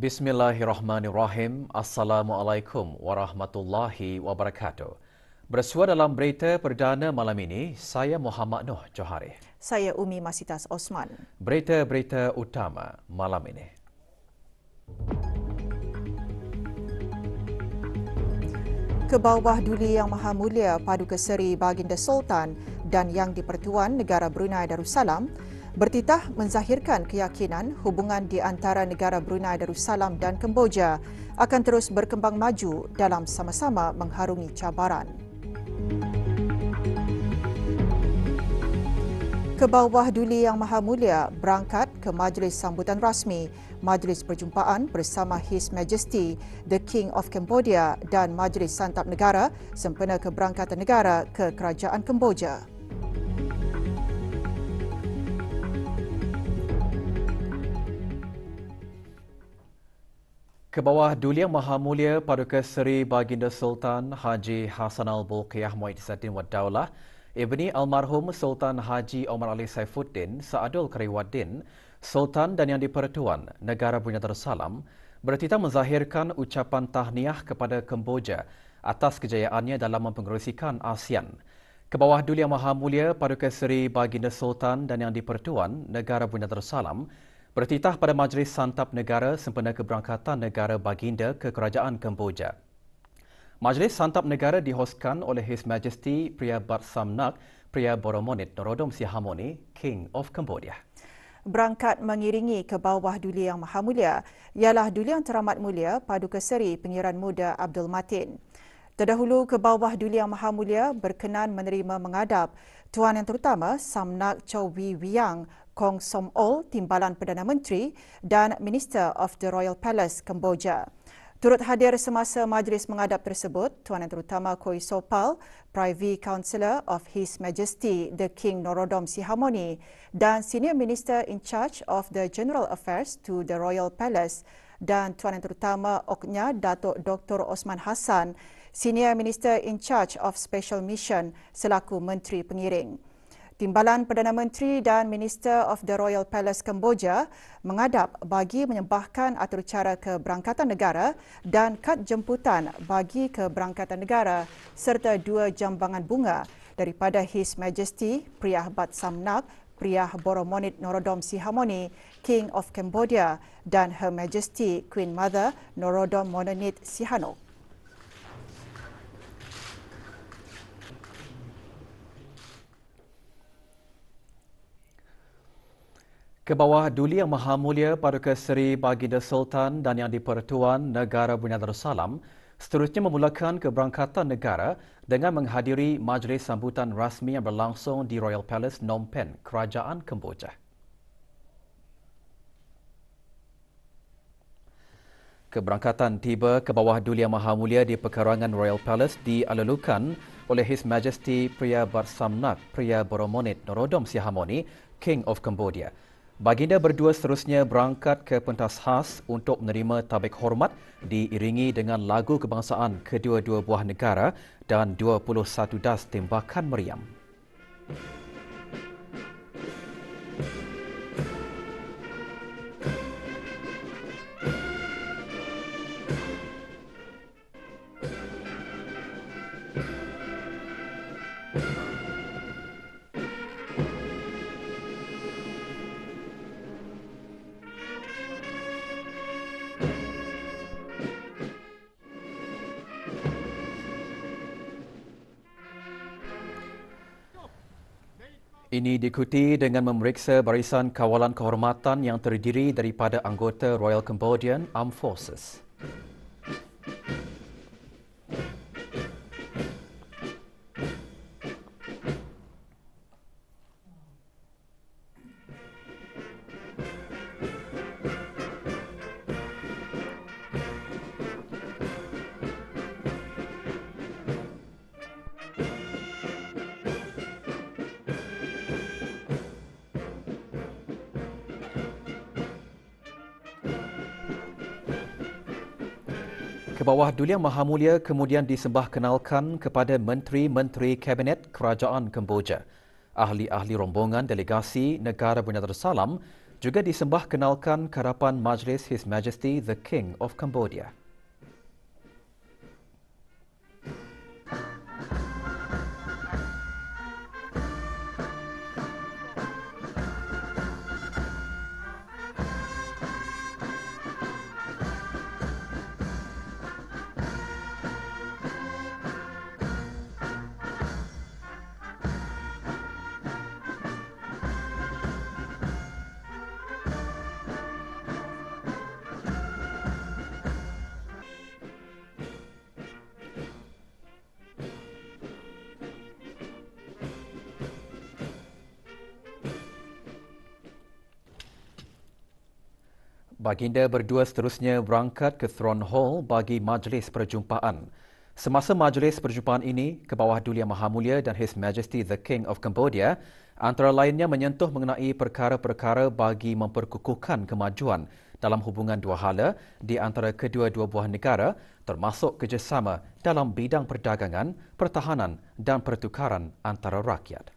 Bismillahirrahmanirrahim. Assalamualaikum warahmatullahi wabarakatuh. Bersua dalam berita perdana malam ini, saya Muhammad Noh Johari. Saya Umi Masitas Osman. Berita-berita utama malam ini. Kebawah Duli Yang Maha Mulia Paduka Seri Baginda Sultan dan Yang di-Pertuan Negara Brunei Darussalam bertitah menzahirkan keyakinan hubungan di antara negara Brunei Darussalam dan Kemboja akan terus berkembang maju dalam sama-sama mengharungi cabaran. Kebawah Duli Yang Maha Mulia berangkat ke majlis sambutan rasmi Majlis Perjumpaan bersama His Majesty The King of Cambodia dan Majlis Santap Negara sempena keberangkatan negara ke Kerajaan Kemboja. Kebawah Duli Yang Maha Mulia Paduka Seri Baginda Sultan Haji Hassan Al-Bolkiah Muizzaddin Wad Daulah Ibni Almarhum Sultan Haji Omar Ali Saifuddin Sa'adul Kariwaddin, Sultan dan Yang di-Pertuan Negara Brunei Darussalam bertitah menzahirkan ucapan tahniah kepada Kemboja atas kejayaannya dalam mempengerusikan ASEAN. Kebawah Duli Yang Maha Mulia Paduka Seri Baginda Sultan dan Yang di-Pertuan Negara Brunei Darussalam bertitah pada Majlis Santap Negara sempena keberangkatan negara baginda ke Kerajaan Kemboja. Majlis Santap Negara dihoskan oleh His Majesty Pria Bat Samnak Pria Boromonit Norodom Sihamoni, King of Cambodia. Berangkat mengiringi Kebawah Duli Yang Maha Mulia ialah Duli Yang Teramat Mulia Paduka Seri Pengiran Muda Abdul Matin. Terdahulu, Kebawah Duli Yang Maha Mulia berkenan menerima mengadap Tuan Yang Terutama Samnak Chow Wee Wiang Kong Som Ol, Timbalan Perdana Menteri dan Minister of the Royal Palace, Kemboja. Turut hadir semasa majlis mengadap tersebut, Tuan Yang Terutama Koi Sopal, Privy Councillor of His Majesty The King Norodom Sihamoni dan Senior Minister in charge of the General Affairs to the Royal Palace dan Tuan Yang Terutama Oknya Datuk Dr. Osman Hassan, Senior Minister in charge of Special Mission selaku Menteri Pengiring. Timbalan Perdana Menteri dan Minister of the Royal Palace Kemboja mengadap bagi menyembahkan aturcara keberangkatan negara dan kad jemputan bagi keberangkatan negara serta 2 jambangan bunga daripada His Majesty Pria Bat Samnak Pria Boromonit Norodom Sihamoni, King of Cambodia dan Her Majesty Queen Mother Norodom Mononit Sihanouk. Kebawah Duli Yang Maha Mulia Paduka Seri Baginda Sultan dan Yang di-Pertuan Negara Brunei Darussalam seterusnya memulakan keberangkatan negara dengan menghadiri majlis sambutan rasmi yang berlangsung di Royal Palace Phnom Penh, Kerajaan Kemboja. Keberangkatan tiba Kebawah Duli Yang Maha Mulia di Pekarangan Royal Palace dialulukan oleh His Majesty Pria Bat Samnak Pria Boromonit Norodom Sihamoni, King of Cambodia. Baginda berdua seterusnya berangkat ke pentas khas untuk menerima tabik hormat diiringi dengan lagu kebangsaan kedua-dua buah negara dan 21 das tembakan meriam. Ini diikuti dengan memeriksa barisan kawalan kehormatan yang terdiri daripada anggota Royal Cambodian Armed Forces. Kebawah Duli Yang Maha Mulia kemudian disembahkenalkan kepada Menteri-Menteri Kabinet Kerajaan Kemboja. Ahli-ahli rombongan delegasi negara Brunei Darussalam juga disembah kenalkan ke hadapan Majlis His Majesty the King of Cambodia. Baginda berdua seterusnya berangkat ke Throne Hall bagi majlis perjumpaan. Semasa majlis perjumpaan ini, Kebawah Duli Yang Maha Mulia dan His Majesty the King of Cambodia antara lainnya menyentuh mengenai perkara-perkara bagi memperkukuhkan kemajuan dalam hubungan dua hala di antara kedua-dua buah negara, termasuk kerjasama dalam bidang perdagangan, pertahanan dan pertukaran antara rakyat.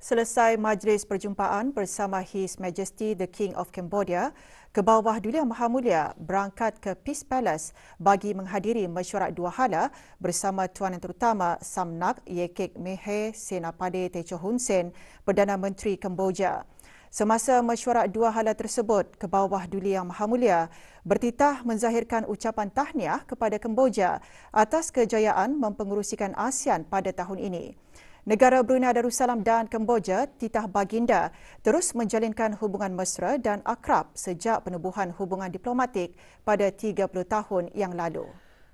Selesai majlis perjumpaan bersama His Majesty the King of Cambodia, Kebawah Duli Yang Maha Mulia berangkat ke Peace Palace bagi menghadiri mesyuarat dua hala bersama Tuan Yang Terutama Samnak Yekik Mehe Senapade Techo Hun Sen, Perdana Menteri Kemboja. Semasa mesyuarat dua hala tersebut, Kebawah Duli Yang Maha Mulia bertitah menzahirkan ucapan tahniah kepada Kemboja atas kejayaan mempengerusikan ASEAN pada tahun ini. Negara Brunei Darussalam dan Kemboja, titah baginda, terus menjalinkan hubungan mesra dan akrab sejak penubuhan hubungan diplomatik pada 30 tahun yang lalu.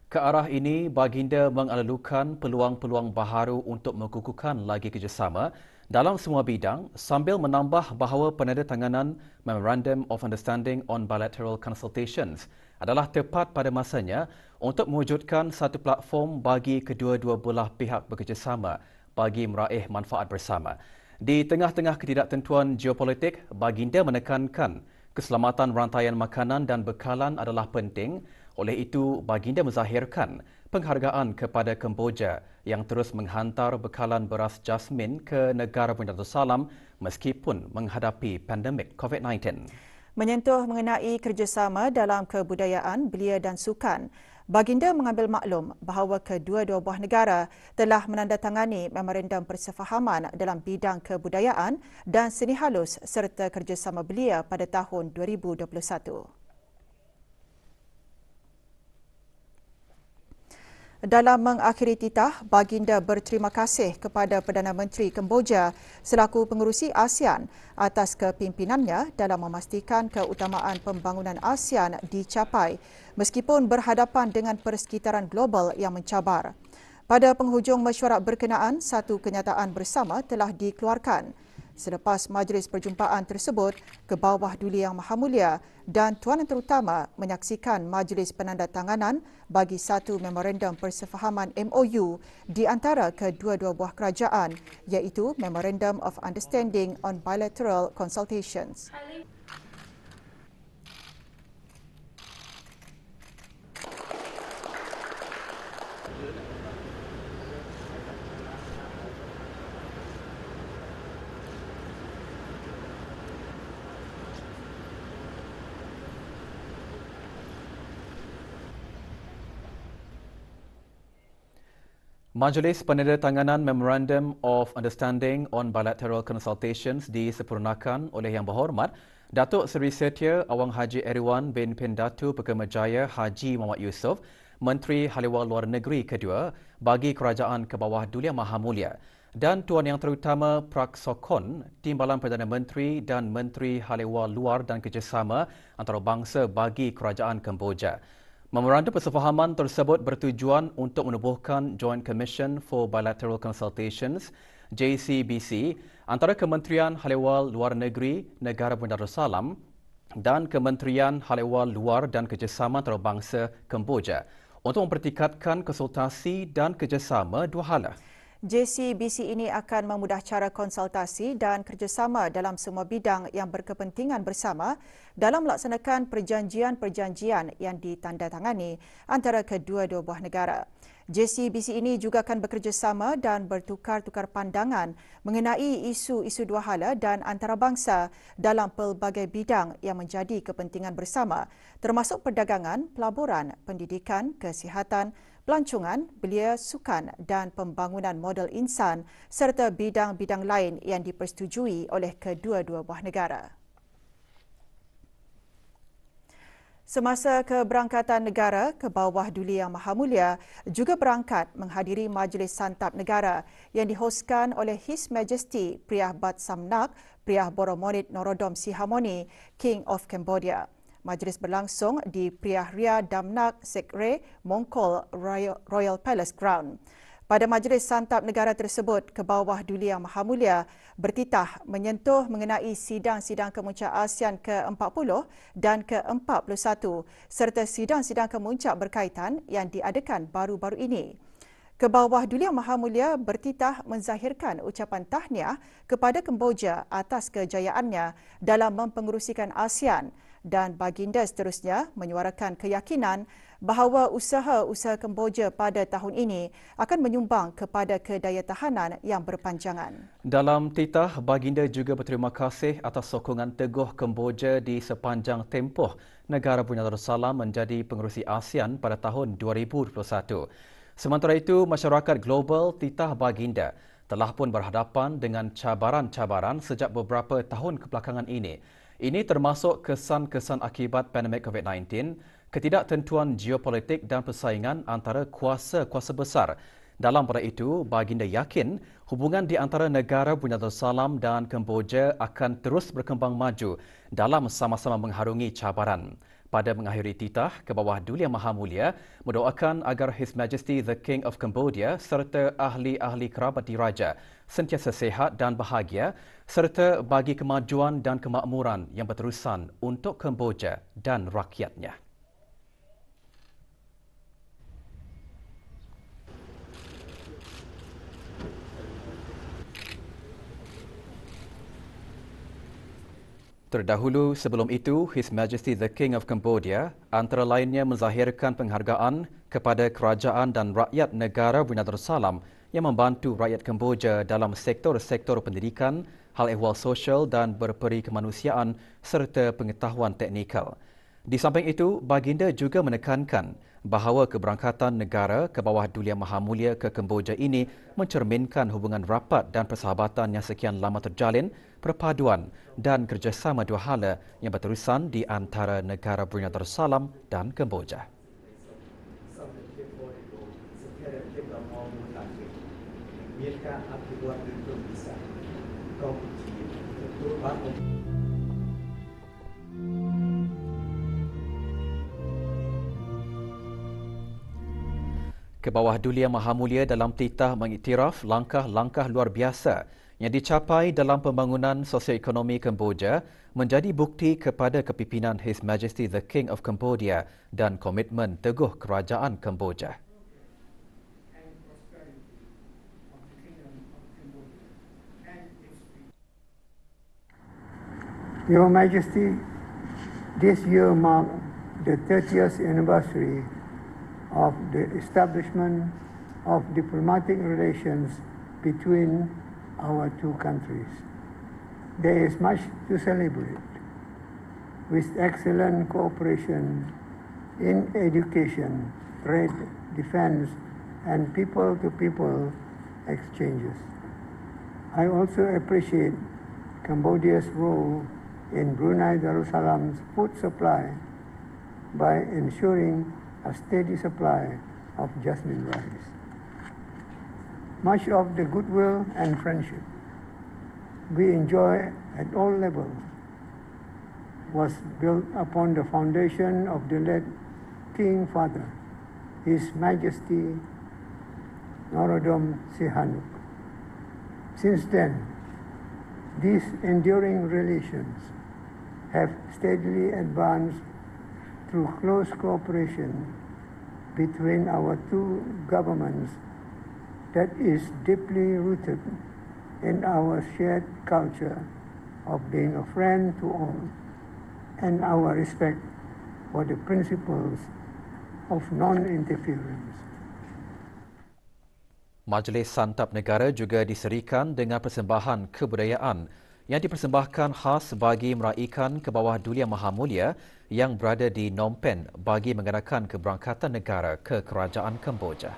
Ke arah ini, baginda mengalukan peluang-peluang baharu untuk mengukuhkan lagi kerjasama dalam semua bidang sambil menambah bahawa penandatanganan Memorandum of Understanding on Bilateral Consultations adalah tepat pada masanya untuk mewujudkan satu platform bagi kedua-dua belah pihak bekerjasama bagi meraih manfaat bersama. Di tengah-tengah ketidaktentuan geopolitik, baginda menekankan keselamatan rantaian makanan dan bekalan adalah penting. Oleh itu, baginda menzahirkan penghargaan kepada Kemboja yang terus menghantar bekalan beras jasmin ke negara Brunei Darussalam meskipun menghadapi pandemik COVID-19. Menyentuh mengenai kerjasama dalam kebudayaan, belia dan sukan, baginda mengambil maklum bahawa kedua-dua buah negara telah menandatangani memorandum persefahaman dalam bidang kebudayaan dan seni halus serta kerjasama belia pada tahun 2021. Dalam mengakhiri titah, baginda berterima kasih kepada Perdana Menteri Kemboja selaku pengerusi ASEAN atas kepimpinannya dalam memastikan keutamaan pembangunan ASEAN dicapai meskipun berhadapan dengan persekitaran global yang mencabar. Pada penghujung mesyuarat berkenaan, satu kenyataan bersama telah dikeluarkan. Selepas majlis perjumpaan tersebut, Kebawah Duli Yang Maha Mulia dan Tuan Yang Terutama menyaksikan majlis penandatanganan bagi satu memorandum persefahaman MOU di antara kedua-dua buah kerajaan, iaitu Memorandum of Understanding on Bilateral Consultations. Majlis penandatanganan Memorandum of Understanding on Bilateral Consultations disempurnakan oleh Yang Berhormat Datuk Seri Setia Awang Haji Eriwan bin Pendatu Pekerjaya Haji Muhammad Yusof, Menteri Haliwal Luar Negeri kedua bagi Kerajaan Kebawah Duli Yang Maha Mulia, dan Tuan Yang Terutama Prak Sokon, Timbalan Perdana Menteri dan Menteri Haliwal Luar dan Kerjasama Antarabangsa bagi Kerajaan Kemboja. Memorandum persefahaman tersebut bertujuan untuk menubuhkan Joint Commission for Bilateral Consultations JCBC antara Kementerian Haliwal Luar Negeri Negara Brunei Darussalam dan Kementerian Haliwal Luar dan Kerjasama Antarabangsa Kemboja untuk mempertingkatkan konsultasi dan kerjasama dua hala. JCBC ini akan memudah cara konsultasi dan kerjasama dalam semua bidang yang berkepentingan bersama dalam melaksanakan perjanjian-perjanjian yang ditandatangani antara kedua-dua buah negara. JCBC ini juga akan bekerjasama dan bertukar-tukar pandangan mengenai isu-isu dua hala dan antarabangsa dalam pelbagai bidang yang menjadi kepentingan bersama, termasuk perdagangan, pelaburan, pendidikan, kesihatan, pelancongan, belia sukan dan pembangunan modal insan serta bidang-bidang lain yang dipersetujui oleh kedua-dua buah negara. Semasa keberangkatan negara ke bawah Duli Yang Maha Mulia juga berangkat menghadiri Majlis Santap Negara yang dihoskan oleh His Majesty Priah Bat Samnak Priah Boromonit Norodom Sihamoni, King of Cambodia. Majlis berlangsung di Priah Ria Damnak Sekre, Mongkol Royal Palace Ground. Pada Majlis Santap Negara tersebut, ke bawah Duli Yang Maha Mulia bertitah menyentuh mengenai sidang-sidang kemuncak ASEAN ke-40 dan ke-41 serta sidang-sidang kemuncak berkaitan yang diadakan baru-baru ini. Ke bawah Duli Yang Maha Mulia bertitah menzahirkan ucapan tahniah kepada Kemboja atas kejayaannya dalam mempengerusikan ASEAN dan baginda seterusnya menyuarakan keyakinan bahawa usaha-usaha Kemboja pada tahun ini akan menyumbang kepada kedayatahanan yang berpanjangan. Dalam titah, baginda juga berterima kasih atas sokongan teguh Kemboja di sepanjang tempoh negara Brunei Darussalam menjadi pengerusi ASEAN pada tahun 2021. Sementara itu, masyarakat global titah baginda telah pun berhadapan dengan cabaran-cabaran sejak beberapa tahun kebelakangan ini. Ini termasuk kesan-kesan akibat pandemik COVID-19, ketidaktentuan geopolitik dan persaingan antara kuasa-kuasa besar. Dalam pada itu, baginda yakin hubungan di antara negara Brunei Darussalam dan Kemboja akan terus berkembang maju dalam sama-sama mengharungi cabaran. Pada mengakhiri titah, ke bawah Duli Yang Maha Mulia mendoakan agar His Majesty the King of Cambodia serta ahli-ahli kerabat diraja sentiasa sihat dan bahagia serta bagi kemajuan dan kemakmuran yang berterusan untuk Kemboja dan rakyatnya. Terdahulu sebelum itu, His Majesty the King of Cambodia antara lainnya menzahirkan penghargaan kepada kerajaan dan rakyat negara Brunei Darussalam yang membantu rakyat Kemboja dalam sektor-sektor pendidikan, hal ehwal sosial dan berperi kemanusiaan serta pengetahuan teknikal. Di samping itu, baginda juga menekankan bahawa keberangkatan negara ke bawah Duli Yang Maha Mulia ke Kemboja ini mencerminkan hubungan rapat dan persahabatan yang sekian lama terjalin, perpaduan dan kerjasama dua hala yang berterusan di antara negara Brunei Darussalam dan Kemboja. Ke bawah Duli Yang Maha Mulia dalam titah mengiktiraf langkah-langkah luar biasa yang dicapai dalam pembangunan sosioekonomi Kemboja menjadi bukti kepada kepimpinan His Majesty the King of Cambodia dan komitmen teguh kerajaan Kemboja. Your Majesty, this year marks the 30th anniversary of the establishment of diplomatic relations between our two countries. There is much to celebrate, with excellent cooperation in education, trade, defense, and people-to-people exchanges. I also appreciate Cambodia's role in Brunei Darussalam's food supply by ensuring a steady supply of jasmine rice. Much of the goodwill and friendship we enjoy at all levels was built upon the foundation of the late King Father, His Majesty Norodom Sihanouk. Since then, these enduring relations have steadily advanced through close cooperation between our two governments that is deeply rooted in our shared culture of being a friend to all and our respect for the principles of non-interference. Majlis Santap Negara juga diserikan dengan persembahan kebudayaan yang dipersembahkan khas bagi meraikan ke bawah Duli Yang Maha Mulia yang berada di Phnom Penh bagi mengadakan keberangkatan negara ke Kerajaan Kemboja.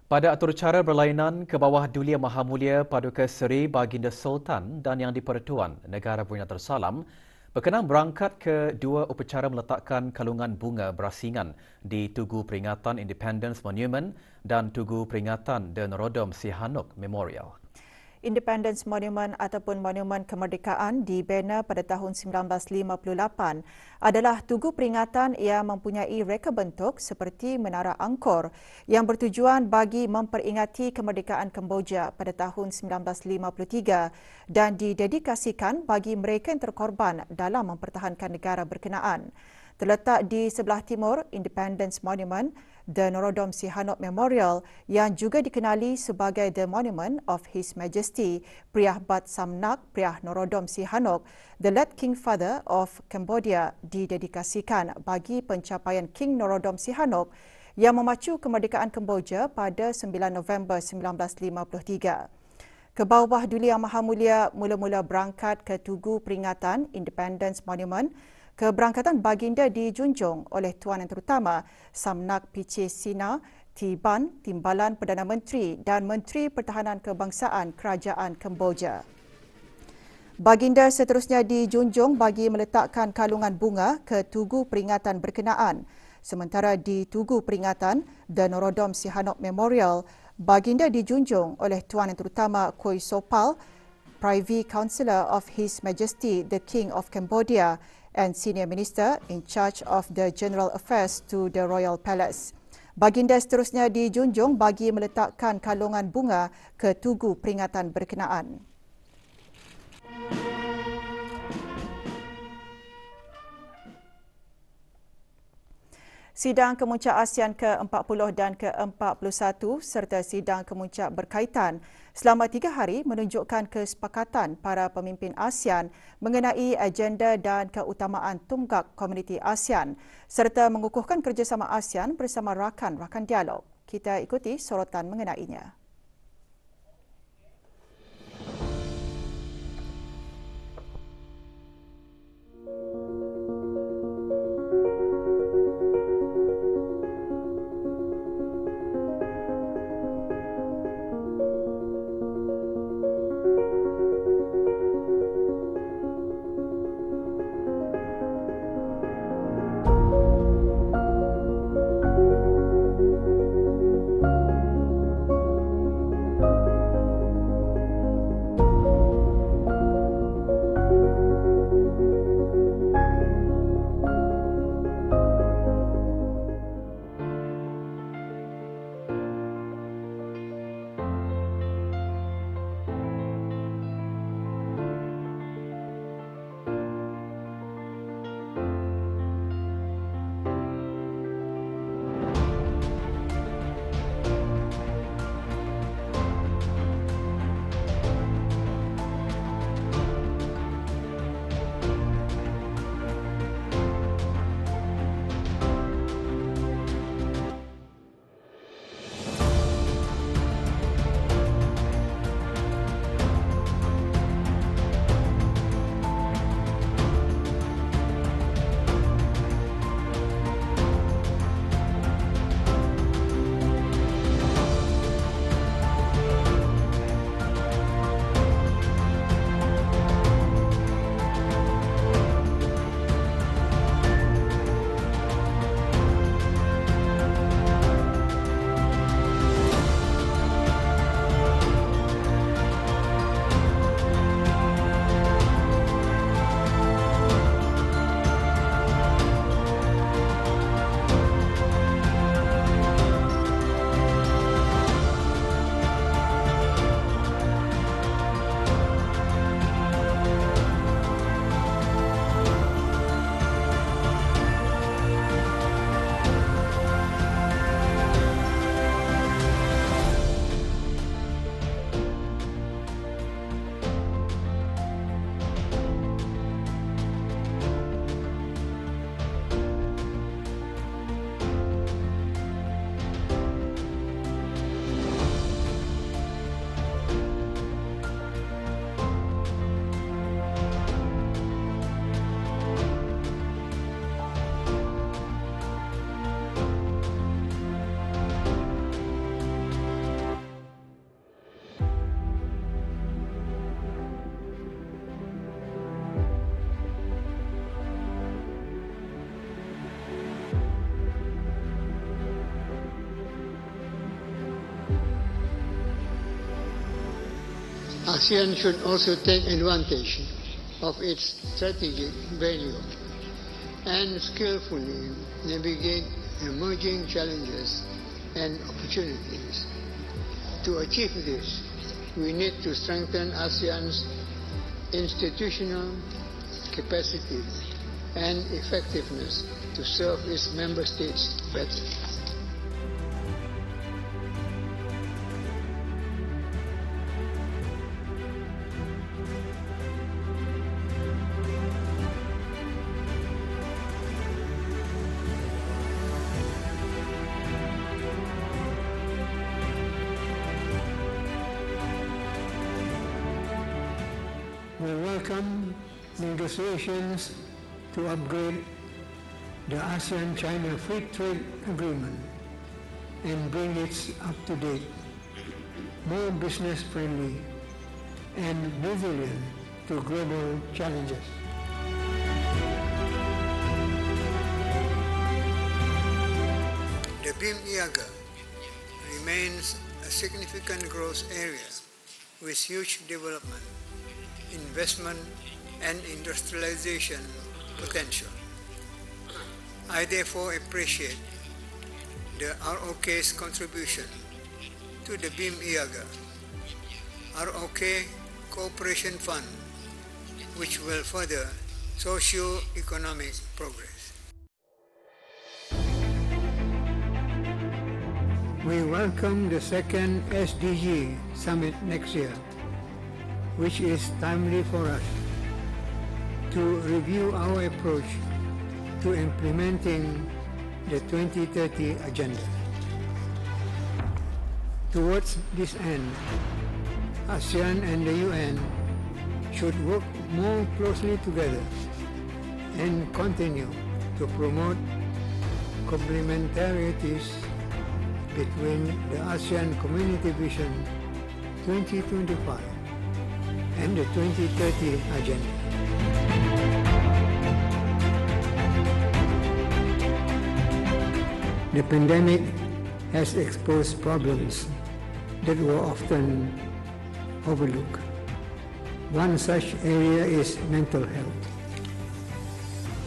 Pada atur cara berlainan ke bawah Duli Yang Maha Mulia Paduka Seri Baginda Sultan dan Yang di-Pertuan Negara Brunei Darussalam berkenan berangkat ke dua upacara meletakkan kalungan bunga berasingan di Tugu Peringatan Independence Monument dan Tugu Peringatan The Norodom Sihanouk Memorial. Independence Monument ataupun Monumen Kemerdekaan dibina pada tahun 1958 adalah tugu peringatan yang mempunyai reka bentuk seperti Menara Angkor yang bertujuan bagi memperingati kemerdekaan Kemboja pada tahun 1953 dan didedikasikan bagi mereka yang terkorban dalam mempertahankan negara berkenaan. Terletak di sebelah timur Independence Monument, The Norodom Sihanouk Memorial yang juga dikenali sebagai The Monument of His Majesty Priah Bat Samnak Priah Norodom Sihanouk, the late King Father of Cambodia, didedikasikan bagi pencapaian King Norodom Sihanouk yang memacu kemerdekaan Kemboja pada 9 November 1953. Ke bawah Duli Yang Maha Mulia mula-mula berangkat ke Tugu Peringatan Independence Monument. Keberangkatan baginda dijunjung oleh Tuan Yang Terutama Samnak Piche Sina, Timbalan Perdana Menteri dan Menteri Pertahanan Kebangsaan Kerajaan Kemboja. Baginda seterusnya dijunjung bagi meletakkan kalungan bunga ke Tugu Peringatan berkenaan. Sementara di Tugu Peringatan The Norodom Sihanouk Memorial, baginda dijunjung oleh Tuan Yang Terutama Khoi Sopal, Privy Councillor of His Majesty the King of Cambodia and Senior Minister in charge of the General Affairs to the Royal Palace. Baginda seterusnya dijunjung bagi meletakkan kalungan bunga ke Tugu Peringatan berkenaan. Sidang Kemuncak ASEAN ke-40 dan ke-41 serta Sidang Kemuncak berkaitan selama 3 hari menunjukkan kesepakatan para pemimpin ASEAN mengenai agenda dan keutamaan tunggak komuniti ASEAN serta mengukuhkan kerjasama ASEAN bersama rakan-rakan dialog. Kita ikuti sorotan mengenainya. ASEAN should also take advantage of its strategic value and skillfully navigate emerging challenges and opportunities. To achieve this, we need to strengthen ASEAN's institutional capacity and effectiveness to serve its member states better. We welcome negotiations to upgrade the ASEAN-China Free Trade Agreement and bring it up to date, more business-friendly, and resilient to global challenges. The BIM-IAGA remains a significant growth area with huge development, investment and industrialization potential. I therefore appreciate the ROK's contribution to the BIM-IAGA, ROK Cooperation Fund, which will further socio-economic progress. We welcome the second SDG Summit next year, which is timely for us to review our approach to implementing the 2030 Agenda. Towards this end, ASEAN and the UN should work more closely together and continue to promote complementarities between the ASEAN Community Vision 2025 and the 2030 Agenda. The pandemic has exposed problems that were often overlooked. One such area is mental health.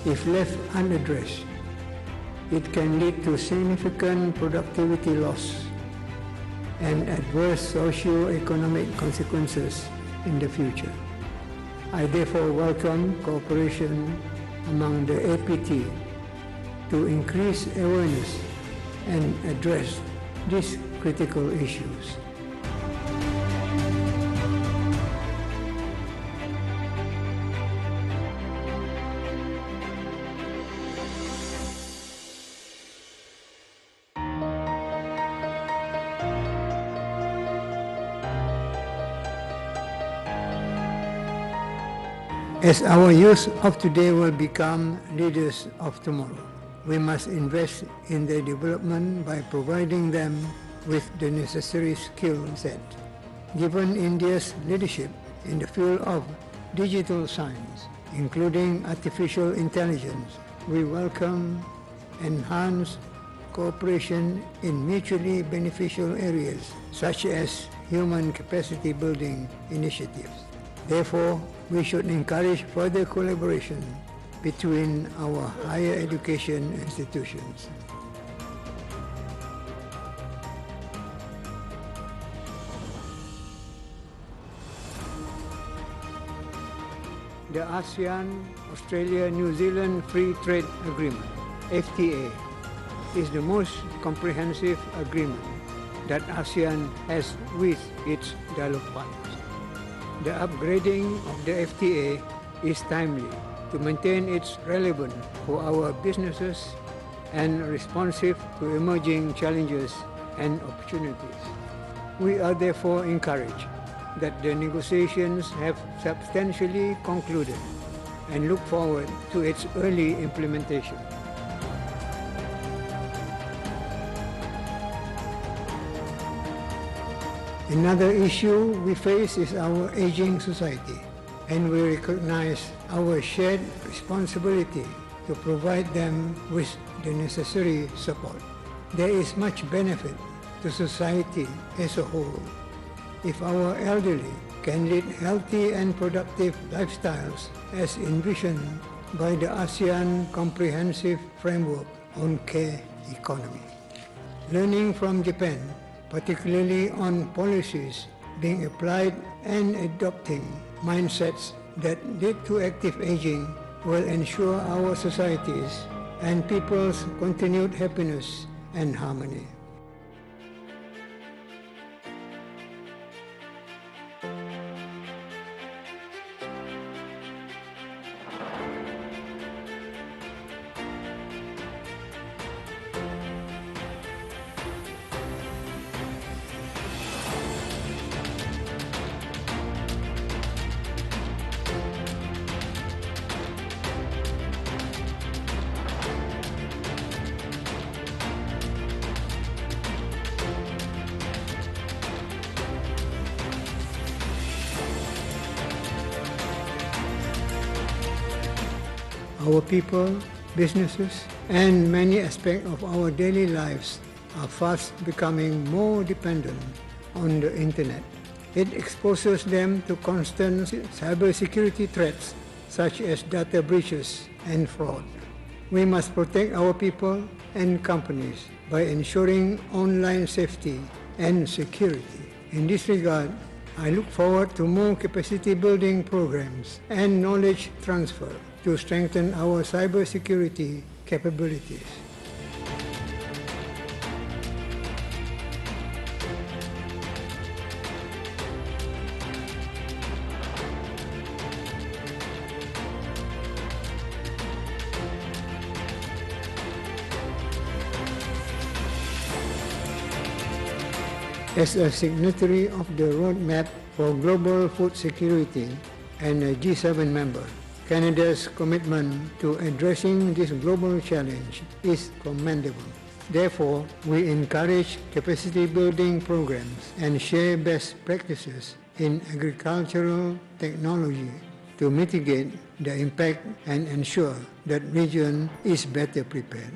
If left unaddressed, it can lead to significant productivity loss and adverse socio-economic consequences in the future. I therefore welcome cooperation among the APT to increase awareness and address these critical issues. As our youth of today will become leaders of tomorrow, we must invest in their development by providing them with the necessary skill set. Given India's leadership in the field of digital science, including artificial intelligence, we welcome enhanced cooperation in mutually beneficial areas such as human capacity building initiatives. Therefore, we should encourage further collaboration between our higher education institutions. The ASEAN-Australia-New Zealand Free Trade Agreement, FTA, is the most comprehensive agreement that ASEAN has with its dialogue partners. The upgrading of the FTA is timely to maintain its relevance for our businesses and responsive to emerging challenges and opportunities. We are therefore encouraged that the negotiations have substantially concluded and look forward to its early implementation. Another issue we face is our aging society, and we recognize our shared responsibility to provide them with the necessary support. There is much benefit to society as a whole if our elderly can lead healthy and productive lifestyles as envisioned by the ASEAN Comprehensive Framework on Care Economy. Learning from Japan, particularly on policies being applied and adopting mindsets that lead to active aging, will ensure our societies and people's continued happiness and harmony. Our people, businesses, and many aspects of our daily lives are fast becoming more dependent on the internet. It exposes them to constant cybersecurity threats such as data breaches and fraud. We must protect our people and companies by ensuring online safety and security. In this regard, I look forward to more capacity building programs and knowledge transfer to strengthen our cybersecurity capabilities. As a signatory of the Roadmap for Global Food Security and a G7 member, Canada's commitment to addressing this global challenge is commendable. Therefore, we encourage capacity building programs and share best practices in agricultural technology to mitigate the impact and ensure that region is better prepared.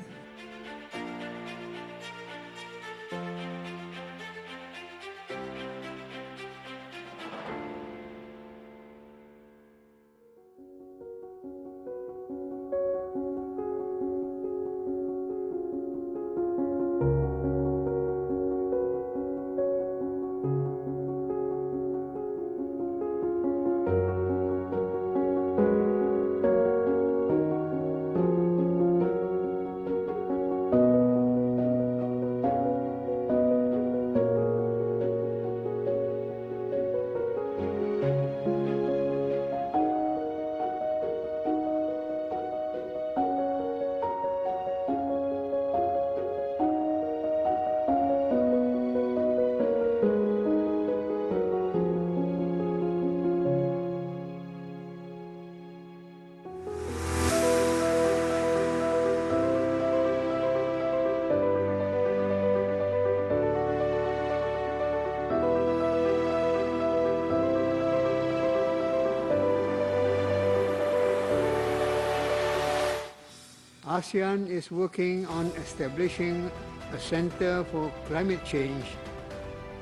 ASEAN is working on establishing a Center for Climate Change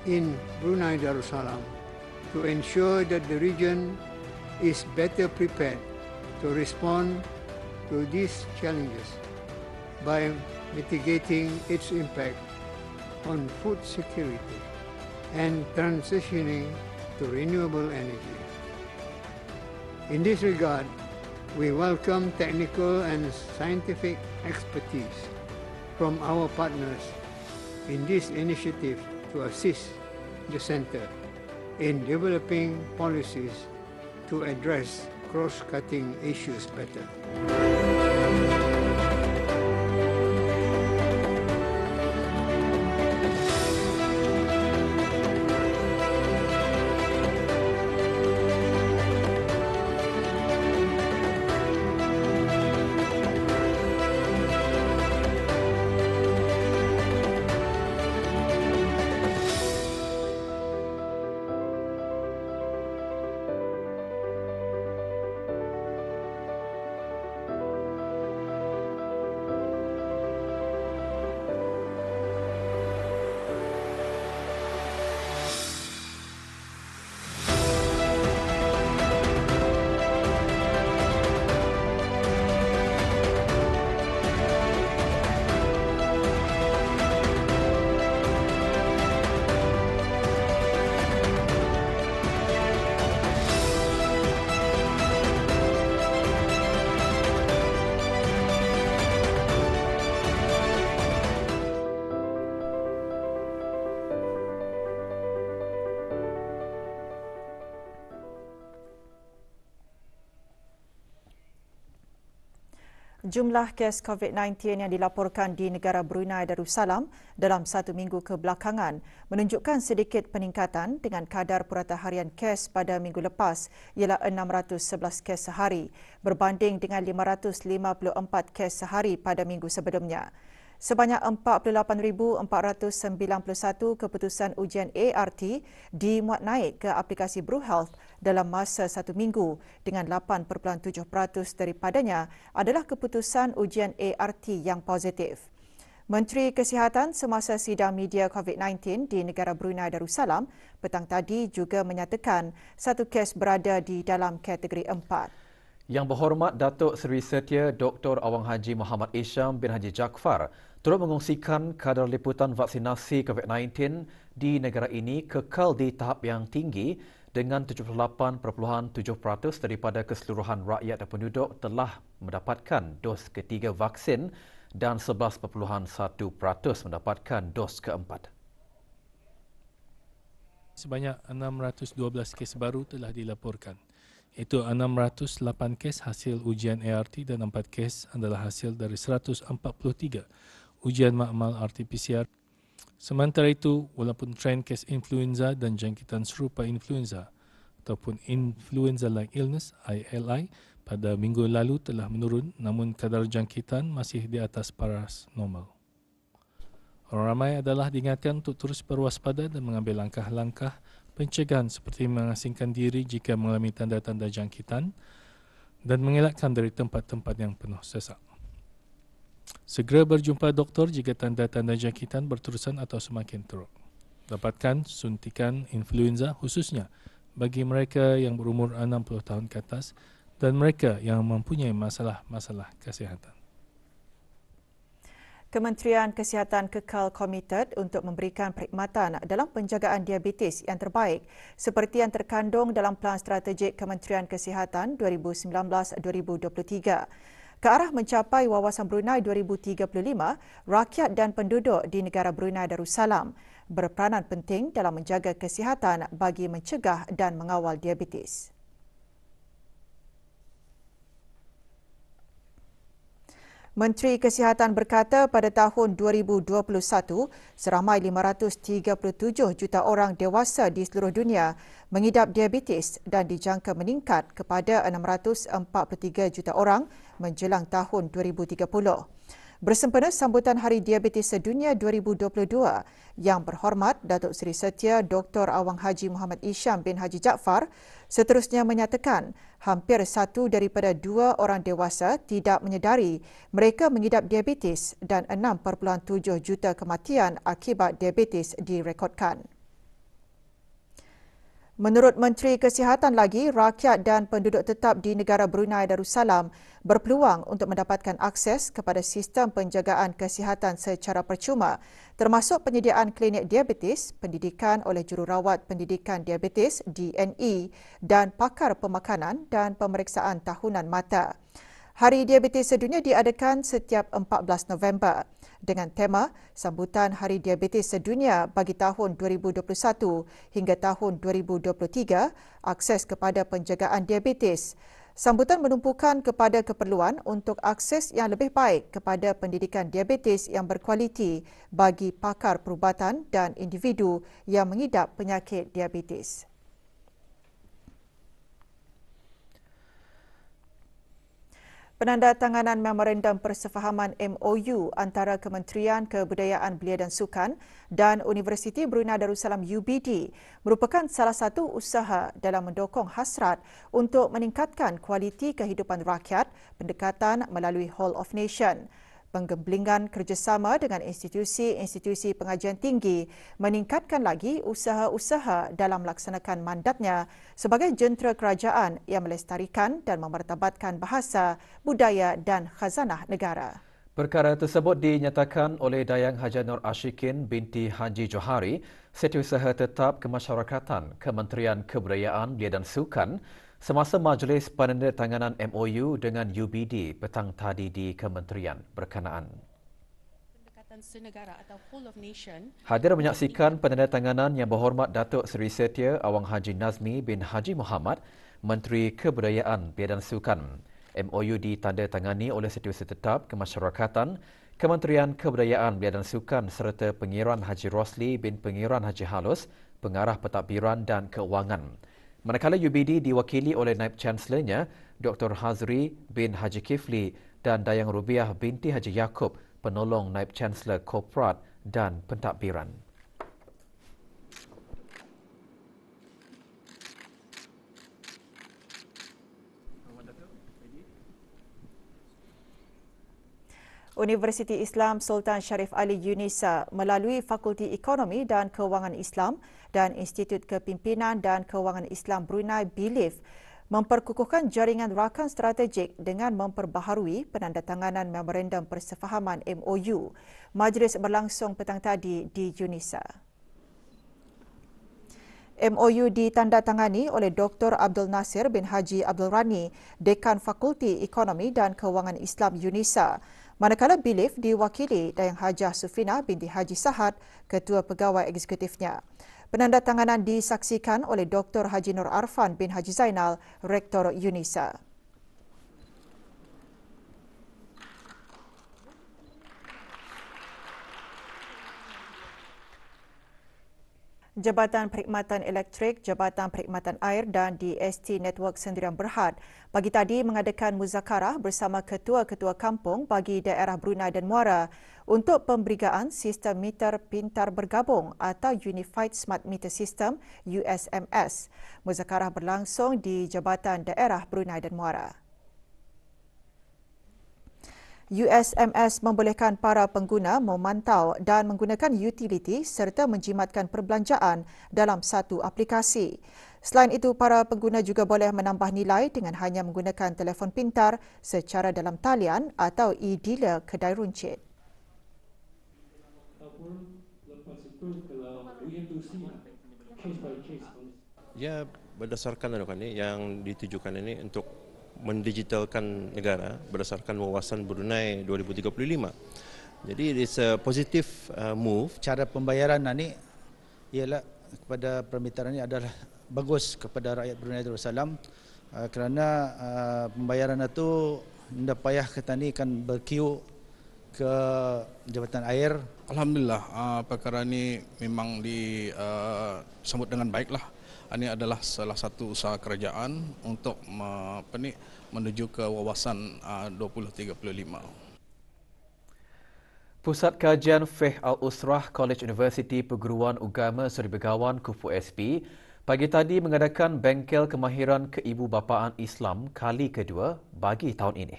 in Brunei Darussalam to ensure that the region is better prepared to respond to these challenges by mitigating its impact on food security and transitioning to renewable energy. In this regard, we welcome technical and scientific expertise from our partners in this initiative to assist the Center in developing policies to address cross-cutting issues better. Jumlah kes COVID-19 yang dilaporkan di negara Brunei Darussalam dalam 1 minggu kebelakangan menunjukkan sedikit peningkatan dengan kadar purata harian kes pada minggu lepas ialah 611 kes sehari berbanding dengan 554 kes sehari pada minggu sebelumnya. Sebanyak 48,491 keputusan ujian ART dimuat naik ke aplikasi BruHealth dalam masa 1 minggu dengan 8.7% daripadanya adalah keputusan ujian ART yang positif. Menteri Kesihatan semasa sidang media COVID-19 di negara Brunei Darussalam petang tadi juga menyatakan satu kes berada di dalam kategori 4. Yang Berhormat Datuk Seri Setia Dr. Awang Haji Muhammad Isham bin Haji Jaafar turut mengongsikan kadar liputan vaksinasi COVID-19 di negara ini kekal di tahap yang tinggi dengan 78.7% daripada keseluruhan rakyat dan penduduk telah mendapatkan dos ketiga vaksin dan 11.1% mendapatkan dos keempat. Sebanyak 612 kes baru telah dilaporkan. Itu 608 kes hasil ujian ART dan 4 kes adalah hasil dari 143 ujian makmal RT-PCR. Sementara itu, walaupun trend kes influenza dan jangkitan serupa influenza ataupun influenza-like illness ILI pada minggu lalu telah menurun, namun kadar jangkitan masih di atas paras normal. Orang ramai adalah diingatkan untuk terus berwaspada dan mengambil langkah-langkah pencegahan seperti mengasingkan diri jika mengalami tanda-tanda jangkitan dan mengelakkan dari tempat-tempat yang penuh sesak. Segera berjumpa doktor jika tanda-tanda jangkitan berterusan atau semakin teruk. Dapatkan suntikan influenza khususnya bagi mereka yang berumur 60 tahun ke atas dan mereka yang mempunyai masalah-masalah kesihatan. Kementerian Kesihatan kekal komited untuk memberikan perkhidmatan dalam penjagaan diabetes yang terbaik seperti yang terkandung dalam Pelan Strategik Kementerian Kesihatan 2019-2023. Ke arah mencapai wawasan Brunei 2035, rakyat dan penduduk di negara Brunei Darussalam berperanan penting dalam menjaga kesihatan bagi mencegah dan mengawal diabetes. Menteri Kesihatan berkata pada tahun 2021, seramai 537 juta orang dewasa di seluruh dunia mengidap diabetes dan dijangka meningkat kepada 643 juta orang menjelang tahun 2030. Bersempena sambutan Hari Diabetes Sedunia 2022, Yang Berhormat Datuk Seri Setia Dr. Awang Haji Muhammad Isham bin Haji Jaafar seterusnya menyatakan hampir 1 daripada 2 orang dewasa tidak menyedari mereka mengidap diabetes dan 6.7 juta kematian akibat diabetes direkodkan. Menurut Menteri Kesihatan lagi, rakyat dan penduduk tetap di negara Brunei Darussalam berpeluang untuk mendapatkan akses kepada sistem penjagaan kesihatan secara percuma termasuk penyediaan klinik diabetes, pendidikan oleh jururawat pendidikan diabetes DNE dan pakar pemakanan dan pemeriksaan tahunan mata. Hari Diabetes Sedunia diadakan setiap 14 November dengan tema Sambutan Hari Diabetes Sedunia bagi tahun 2021 hingga tahun 2023, akses kepada penjagaan diabetes. Sambutan menumpukan kepada keperluan untuk akses yang lebih baik kepada pendidikan diabetes yang berkualiti bagi pakar perubatan dan individu yang mengidap penyakit diabetes. Penandatanganan Memorandum Persefahaman MOU antara Kementerian Kebudayaan Belia dan Sukan dan Universiti Brunei Darussalam UBD merupakan salah satu usaha dalam mendokong hasrat untuk meningkatkan kualiti kehidupan rakyat, pendekatan melalui Whole of Nation. Penggemblingan kerjasama dengan institusi-institusi pengajian tinggi meningkatkan lagi usaha-usaha dalam melaksanakan mandatnya sebagai jentera kerajaan yang melestarikan dan memartabatkan bahasa, budaya dan khazanah negara. Perkara tersebut dinyatakan oleh Dayang Haja Nur Ashikin binti Haji Johari, Setiausaha Tetap Kemasyarakatan Kementerian Kebudayaan Belia dan Sukan semasa majlis penandatanganan MOU dengan UBD petang tadi di kementerian berkenaan. Pendekatan senegara atau Whole of Nation hadir menyaksikan penandatanganan Yang Berhormat Datuk Seri Setia Awang Haji Nazmi bin Haji Muhammad, Menteri Kebudayaan Belia dan Sukan. MOU ditandatangani oleh Setiausaha Tetap Kemasyarakatan, Kementerian Kebudayaan Belia dan Sukan serta Pengiran Haji Rosli bin Pengiran Haji Halus, Pengarah Pentadbiran dan Keuangan. Manakala UBD diwakili oleh Naib Chancellornya, Dr. Hazri bin Haji Kifli dan Dayang Rubiah binti Haji Yaakob, penolong Naib Chancellor Korporat dan Pentadbiran. Universiti Islam Sultan Sharif Ali Yunisa melalui Fakulti Ekonomi dan Kewangan Islam dan Institut Kepimpinan dan Kewangan Islam Brunei BILIF memperkukuhkan jaringan rakan strategik dengan memperbaharui penandatanganan Memorandum Persefahaman MOU. Majlis berlangsung petang tadi di Yunisa. MOU ditandatangani oleh Dr. Abdul Nasir bin Haji Abdul Rani, Dekan Fakulti Ekonomi dan Kewangan Islam Yunisa. Manakala BILIF diwakili Dayang Hajah Sufina binti Haji Sahad, Ketua Pegawai Eksekutifnya. Penandatanganan disaksikan oleh Dr. Haji Nur Arfan bin Haji Zainal, Rektor Yunisa. Jabatan Perkhidmatan Elektrik, Jabatan Perkhidmatan Air dan DST Network Sendirian Berhad pagi tadi mengadakan muzakarah bersama ketua-ketua kampung bagi daerah Brunei dan Muara untuk pemberigaan sistem meter pintar bergabung atau Unified Smart Meter System USMS. Muzakarah berlangsung di Jabatan Daerah Brunei dan Muara. USMS membolehkan para pengguna memantau dan menggunakan utiliti serta menjimatkan perbelanjaan dalam satu aplikasi. Selain itu, para pengguna juga boleh menambah nilai dengan hanya menggunakan telefon pintar secara dalam talian atau e-dealer kedai runcit. Ya, berdasarkan yang ditujukan ini untuk mendigitalkan negara berdasarkan wawasan Brunei 2035. Jadi it's a positive move. Cara pembayaran ini ialah kepada permintaan ini adalah bagus kepada rakyat Brunei Darussalam kerana pembayaran itu tidak payah kita ni kan berkiu ke Jabatan Air. Alhamdulillah, perkara ini memang disambut dengan baiklah. Ini adalah salah satu usaha kerajaan untuk menuju ke wawasan 2035. Pusat Kajian Fiqh Al-Usrah College Universiti Perguruan Agama Seri Begawan Kufu SP pagi tadi mengadakan bengkel kemahiran keibubapaan Islam kali kedua bagi tahun ini.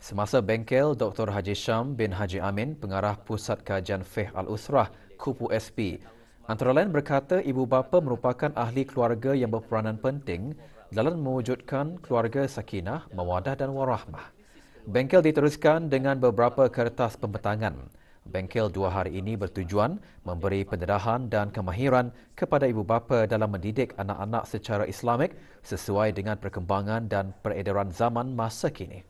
Semasa bengkel, Dr. Haji Syam bin Haji Amin, Pengarah Pusat Kajian Fiqh Al-Usrah Kupu SP, antara lain berkata ibu bapa merupakan ahli keluarga yang berperanan penting dalam mewujudkan keluarga sakinah, mawadah dan warahmah. Bengkel diteruskan dengan beberapa kertas pembentangan. Bengkel 2 hari ini bertujuan memberi pendedahan dan kemahiran kepada ibu bapa dalam mendidik anak-anak secara Islamik sesuai dengan perkembangan dan peredaran zaman masa kini.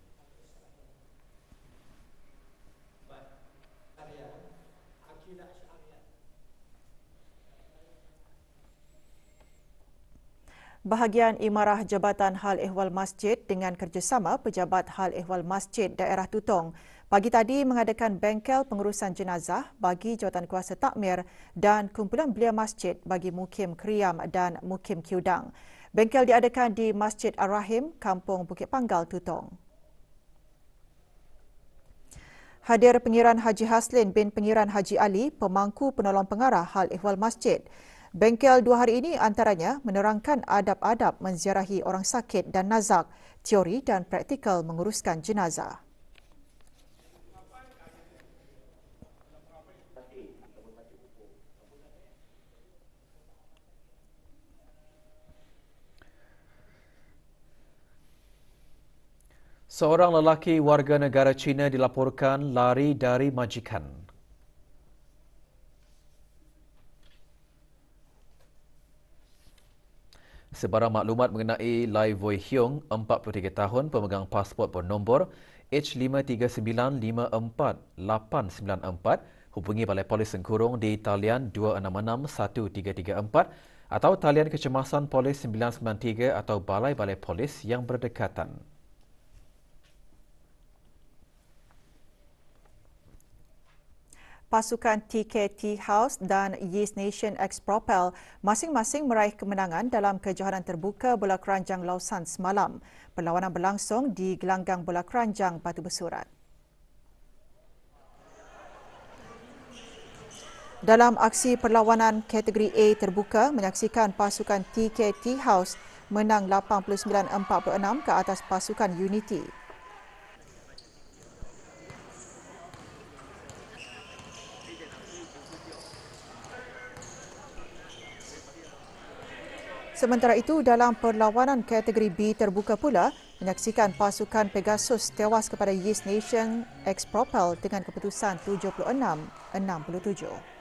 Bahagian Imarah Jabatan Hal Ehwal Masjid dengan kerjasama Pejabat Hal Ehwal Masjid Daerah Tutong pagi tadi mengadakan bengkel pengurusan jenazah bagi Jawatankuasa Takmir dan kumpulan belia masjid bagi Mukim Kriam dan Mukim Kiudang. Bengkel diadakan di Masjid Ar-Rahim, Kampung Bukit Panggal, Tutong. Hadir Pengiran Haji Haslin bin Pengiran Haji Ali, pemangku penolong pengarah Hal Ehwal Masjid. Bengkel 2 hari ini antaranya menerangkan adab-adab menziarahi orang sakit dan nazak, teori dan praktikal menguruskan jenazah. Seorang lelaki warga negara China dilaporkan lari dari majikan. Sebarang maklumat mengenai Lai Voi Hiong, 43 tahun, pemegang pasport bernombor H339548894, hubungi Balai Polis Sengkurung di talian 266-1334 atau talian kecemasan polis 993 atau balai-balai polis yang berdekatan. Pasukan TKT House dan Yes Nation X Propel masing-masing meraih kemenangan dalam kejohanan terbuka bola keranjang Lausan semalam. Perlawanan berlangsung di gelanggang bola keranjang Batu Bersurat. Dalam aksi perlawanan kategori A terbuka, menyaksikan pasukan TKT House menang 89-46 ke atas pasukan Unity. Sementara itu, dalam perlawanan kategori B terbuka pula, menyaksikan pasukan Pegasus tewas kepada Yes Nation X Propel dengan keputusan 76-67.